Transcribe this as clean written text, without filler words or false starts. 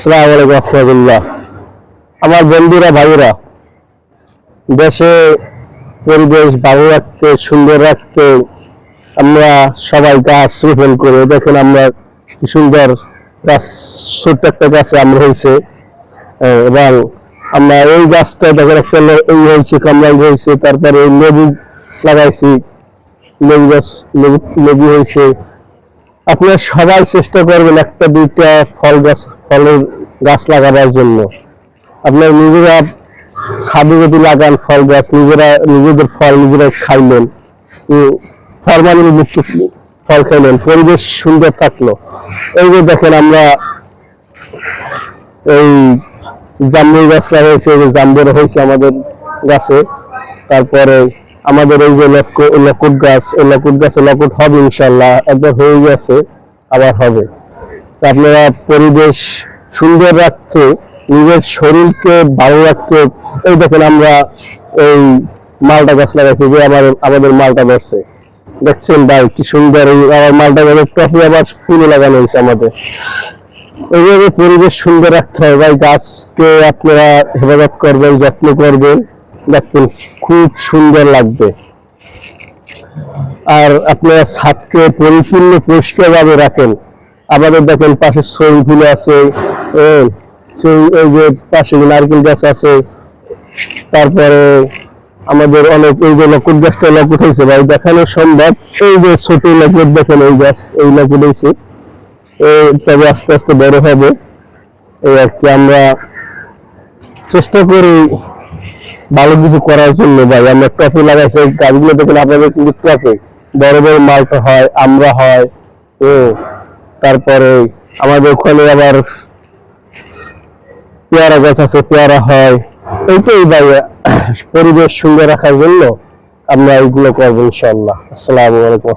আসসালামু আলাইকুম রাহমাতুল্লাহ। আমার বন্ধুরা ভাইরা, দেশে পরিবেশ ভালো রাখতে সুন্দর রাখতে আমরা সবাই গাছ রোপণ করে দেখেন আমরা কি সুন্দর গাছ, ছোট্ট একটা গাছে আমরা হয়েছে এবং আমরা এই গাছটা দেখেন একটা এই হয়েছে কমলা হয়েছে, তারপরে লেবু লাগাইছি, লেবু গাছ লেবু হয়েছে। আপনারা সবাই চেষ্টা করবেন একটা দুইটা ফলের গাছ লাগাবার জন্য। আপনার নিজেরা ছাদে যদি লাগান ফল গাছ, নিজেদের ফল নিজেরা খাইলেন, ফরমালিন মুক্ত ফল খাইলেন, পরিবেশ সুন্দর থাকলো। এই যে দেখেন আমরা এই জাম্বুর গাছ লাগাইছে, জাম্বুর হয়েছে আমাদের গাছে। তারপরে আমাদের এই যে লকুট গাছ, এই লকুট গাছে লকুট হবে ইনশাল্লাহ, একবার হয়ে গেছে, আবার হবে। আপনারা পরিবেশ সুন্দর রাখতে, নিজের শরীরকে ভালো রাখতে, এই দেখেন আমরা এই মালটা গাছ লাগাইছি, যে আমাদের মালটা ধরছে, দেখছেন ভাই কি সুন্দর। এই আমার মালটা গাছের টপি আবার ফুলে লাগানো হয়েছে আমাদের। এইভাবে পরিবেশ সুন্দর রাখতে হবে ভাই। গাছকে আপনারা হেফাজত করবেন, যত্ন করবেন, দেখবেন খুব সুন্দর লাগবে। আর আপনারা ছাদকে পরিপূর্ণ পরিষ্কার ভাবে রাখেন। আমাদের দেখেন পাশে সুইমিং পুল আছে, এই যে পাশে নারকেল গাছ আছে, তারপরে আমাদের অনেক এই যে লকুট গাছটা লকুট হয়েছে ভাই দেখানো সম্ভব। এই যে ছোট লকুট দেখেন, এই গাছ এই লকুট হয়েছে, তবে আস্তে আস্তে বড় হবে। এই আর কি, আমরা চেষ্টা করি ভালো কিছু করার জন্য ভাই। আমরা টপে লাগাইছি গাছগুলো দেখেন, আপনাদের কিন্তু টপে বড় বড় মালটা হয়, আমরা হয়। তারপরে আমাদের ওখানে আবার পেয়ারা গাছ আছে, পেয়ারা হয়। এইটাই ভাই, পরিবেশ সুন্দর রাখার জন্য আমরা এইগুলো করবো ইনশাআল্লাহ। আসসালামু আলাইকুম।